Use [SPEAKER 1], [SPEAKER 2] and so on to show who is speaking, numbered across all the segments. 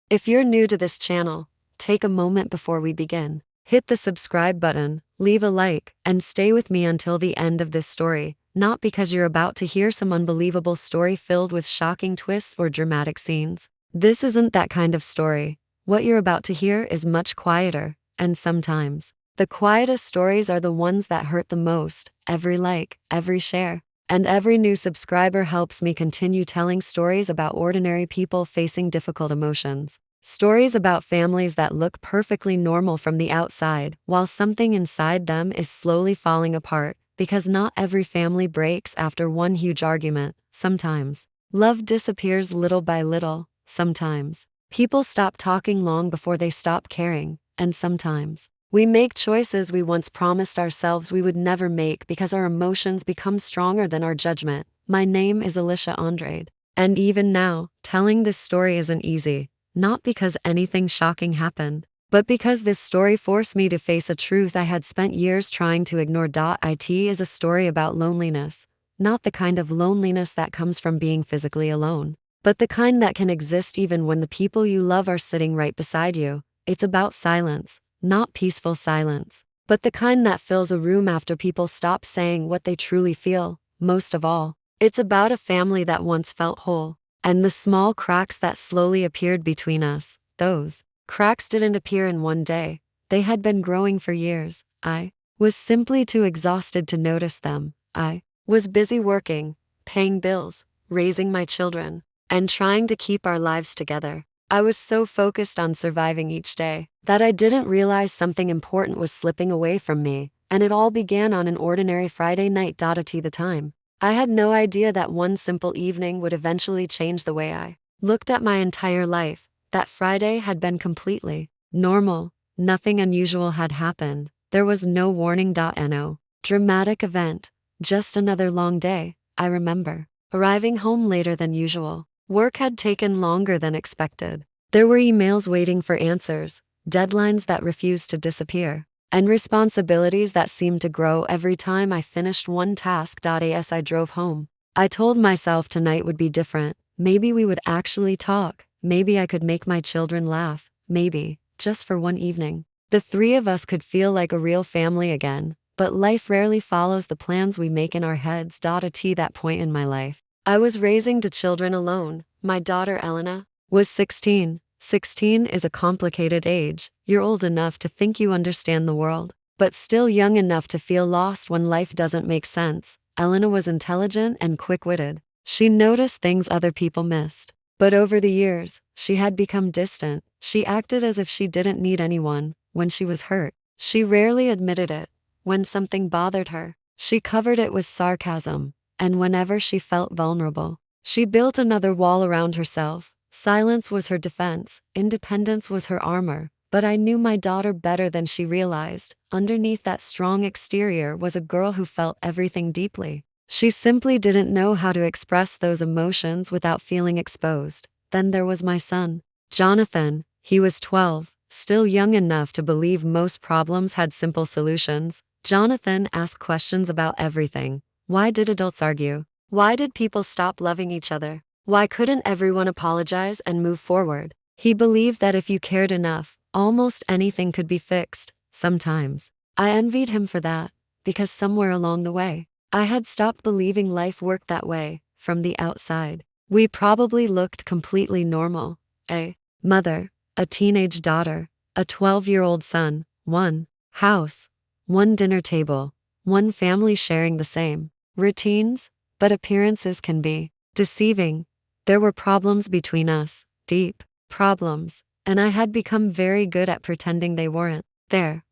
[SPEAKER 1] If you're new to this channel, take a moment before we begin. Hit the subscribe button, leave a like, and stay with me until the end of this story, not because you're about to hear some unbelievable story filled with shocking twists or dramatic scenes. This isn't that kind of story. What you're about to hear is much quieter, and sometimes, the quietest stories are the ones that hurt the most. Every like, every share, and every new subscriber helps me continue telling stories about ordinary people facing difficult emotions. Stories about families that look perfectly normal from the outside, while something inside them is slowly falling apart, because not every family breaks after one huge argument. Sometimes, love disappears little by little. Sometimes, people stop talking long before they stop caring. And sometimes, we make choices we once promised ourselves we would never make because our emotions become stronger than our judgment. My name is Alicia Andrade. And even now, telling this story isn't easy. Not because anything shocking happened, but because this story forced me to face a truth I had spent years trying to ignore. It is a story about loneliness. Not the kind of loneliness that comes from being physically alone, but the kind that can exist even when the people you love are sitting right beside you. It's about silence, not peaceful silence, but the kind that fills a room after people stop saying what they truly feel. Most of all, it's about a family that once felt whole. And the small cracks that slowly appeared between us, those cracks didn't appear in one day. They had been growing for years. I was simply too exhausted to notice them. I was busy working, paying bills, raising my children, and trying to keep our lives together. I was so focused on surviving each day that I didn't realize something important was slipping away from me, and it all began on an ordinary Friday night. At the time, I had no idea that one simple evening would eventually change the way I looked at my entire life. That Friday had been completely normal. Nothing unusual had happened. There was no warning. No dramatic event. Just another long day. I remember arriving home later than usual. Work had taken longer than expected. There were emails waiting for answers, deadlines that refused to disappear, and responsibilities that seemed to grow every time I finished one task. As I drove home, I told myself tonight would be different. Maybe we would actually talk. Maybe I could make my children laugh. Maybe, just for one evening, the three of us could feel like a real family again. But life rarely follows the plans we make in our heads. At that point in my life, I was raising two children alone. My daughter Elena was 16. 16 is a complicated age. You're old enough to think you understand the world, but still young enough to feel lost when life doesn't make sense. Elena was intelligent and quick-witted. She noticed things other people missed. But over the years, she had become distant. She acted as if she didn't need anyone. When she was hurt, she rarely admitted it. When something bothered her, she covered it with sarcasm. And whenever she felt vulnerable, she built another wall around herself. Silence was her defense, independence was her armor. But I knew my daughter better than she realized. Underneath that strong exterior was a girl who felt everything deeply. She simply didn't know how to express those emotions without feeling exposed. Then there was my son, Jonathan. He was 12, still young enough to believe most problems had simple solutions. Jonathan asked questions about everything. Why did adults argue? Why did people stop loving each other? Why couldn't everyone apologize and move forward? He believed that if you cared enough, almost anything could be fixed. Sometimes, I envied him for that, because somewhere along the way, I had stopped believing life worked that way. From the outside, we probably looked completely normal. A mother, a teenage daughter, a 12-year-old son, one house, one dinner table, one family sharing the same routines. But appearances can be deceiving. There were problems between us, deep problems, and I had become very good at pretending they weren't there.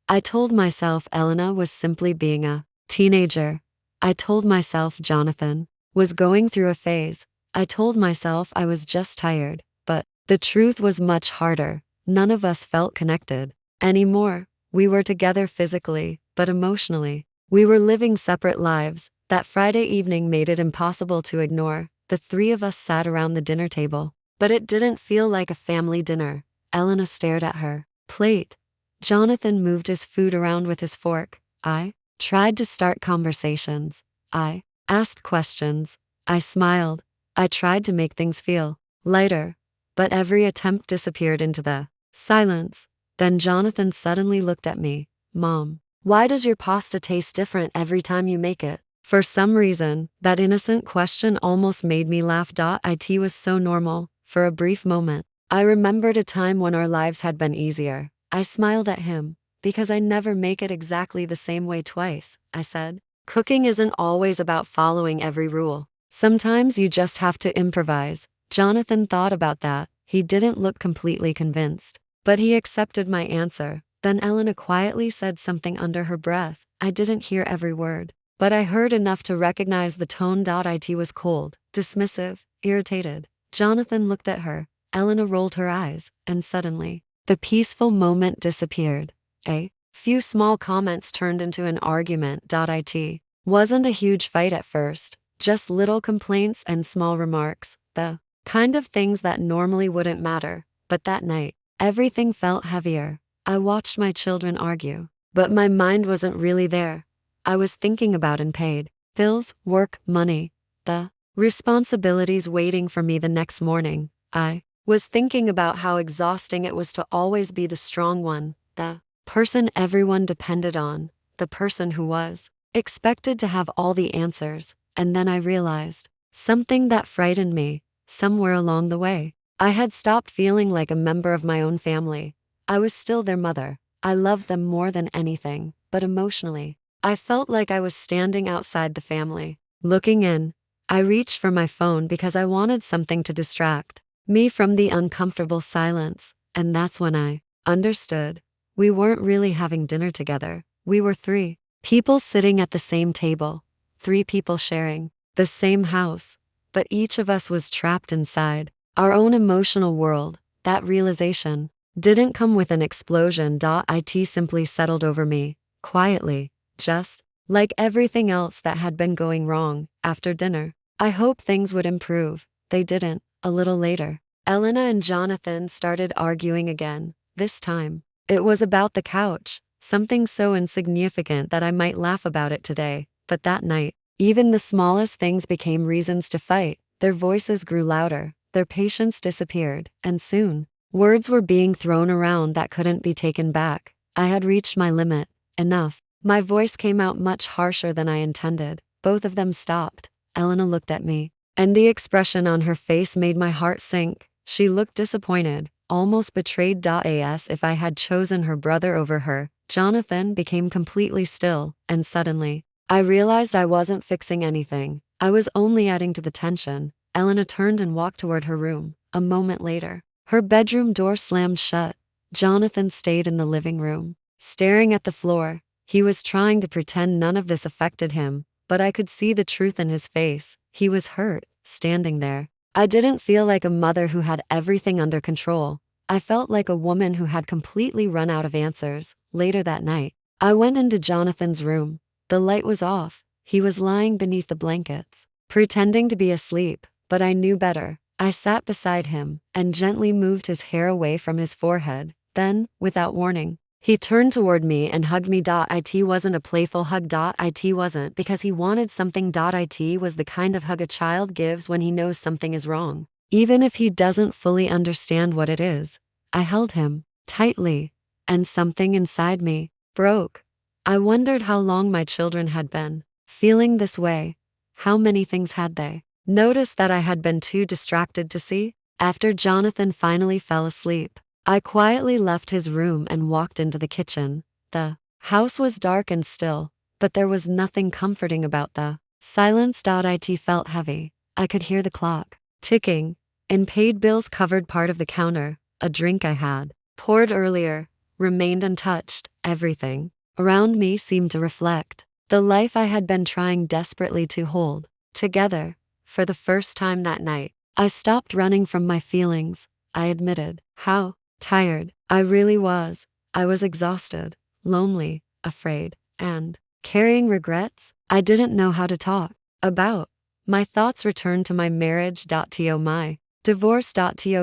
[SPEAKER 1] I told myself Elena was simply being a teenager. I told myself Jonathan was going through a phase. I told myself I was just tired. But the truth was much harder. None of us felt connected anymore. We were together physically, but emotionally, we were living separate lives. That Friday evening made it impossible to ignore. The three of us sat around the dinner table, but it didn't feel like a family dinner. Elena stared at her plate. Jonathan moved his food around with his fork. I tried to start conversations. I asked questions. I smiled. I tried to make things feel lighter. but every attempt disappeared into the silence. Then Jonathan suddenly looked at me. Mom, why does your pasta taste different every time you make it? For some reason, that innocent question almost made me laugh. It was so normal. For a brief moment, I remembered a time when our lives had been easier. I smiled at him. Because I never make it exactly the same way twice, I said. Cooking isn't always about following every rule. Sometimes you just have to improvise. Jonathan thought about that. He didn't look completely convinced, but he accepted my answer. Then Elena quietly said something under her breath. I didn't hear every word, but I heard enough to recognize the tone. It was cold, dismissive, irritated. Jonathan looked at her. Elena rolled her eyes, and suddenly, the peaceful moment disappeared. A few small comments turned into an argument. It wasn't a huge fight at first, just little complaints and small remarks, the kind of things that normally wouldn't matter. But that night, everything felt heavier. I watched my children argue, but my mind wasn't really there. I was thinking about unpaid bills, work, money, the responsibilities waiting for me the next morning. I was thinking about how exhausting it was to always be the strong one, the person everyone depended on, the person who was expected to have all the answers. And then I realized something that frightened me. Somewhere along the way, I had stopped feeling like a member of my own family. I was still their mother. I loved them more than anything, but emotionally, I felt like I was standing outside the family, looking in. I reached for my phone because I wanted something to distract me from the uncomfortable silence, and that's when I understood. We weren't really having dinner together. We were three people sitting at the same table, three people sharing the same house, but each of us was trapped inside our own emotional world. That realization didn't come with an explosion. It simply settled over me, quietly, just like everything else that had been going wrong. After dinner, I hoped things would improve. They didn't. A little later, Elena and Jonathan started arguing again. This time, it was about the couch, something so insignificant that I might laugh about it today. But that night, even the smallest things became reasons to fight. Their voices grew louder, their patience disappeared, and soon, words were being thrown around that couldn't be taken back. I had reached my limit. Enough. My voice came out much harsher than I intended. Both of them stopped. Elena looked at me, and the expression on her face made my heart sink. She looked disappointed, almost betrayed. As if I had chosen her brother over her. Jonathan became completely still, and suddenly, I realized I wasn't fixing anything. I was only adding to the tension. Elena turned and walked toward her room. A moment later, her bedroom door slammed shut. Jonathan stayed in the living room, staring at the floor. He was trying to pretend none of this affected him, but I could see the truth in his face. He was hurt, standing there. I didn't feel like a mother who had everything under control. I felt like a woman who had completely run out of answers. Later that night, I went into Jonathan's room. The light was off. He was lying beneath the blankets, pretending to be asleep, but I knew better. I sat beside him and gently moved his hair away from his forehead. Then, without warning, he turned toward me and hugged me. It wasn't a playful hug. It wasn't because he wanted something. It was the kind of hug a child gives when he knows something is wrong, even if he doesn't fully understand what it is. I held him tightly, and something inside me broke. I wondered how long my children had been feeling this way. How many things had they noticed that I had been too distracted to see? After Jonathan finally fell asleep, I quietly left his room and walked into the kitchen. The house was dark and still, but there was nothing comforting about the silence. It felt heavy. I could hear the clock ticking, and paid bills covered part of the counter. A drink I had poured earlier remained untouched. Everything around me seemed to reflect the life I had been trying desperately to hold together. For the first time that night, I stopped running from my feelings. I admitted how tired I really was. I was exhausted, lonely, afraid, and carrying regrets I didn't know how to talk about. My thoughts returned to my marriage. My divorce.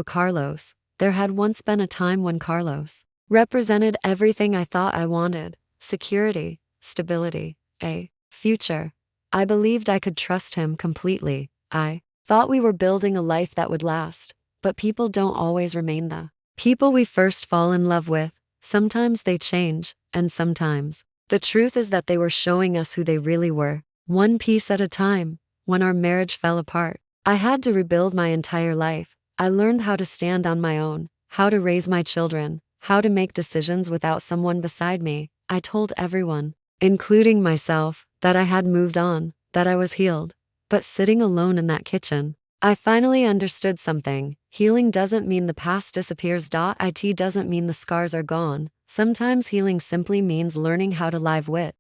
[SPEAKER 1] Carlos. There had once been a time when Carlos represented everything I thought I wanted: security, stability, a future. I believed I could trust him completely. I thought we were building a life that would last. but people don't always remain the people we first fall in love with. Sometimes they change, and sometimes the truth is that they were showing us who they really were, one piece at a time. When our marriage fell apart, I had to rebuild my entire life. I learned how to stand on my own, how to raise my children, how to make decisions without someone beside me. I told everyone, including myself, that I had moved on, that I was healed. But sitting alone in that kitchen, I finally understood something. Healing doesn't mean the past disappears. It doesn't mean the scars are gone. Sometimes healing simply means learning how to live with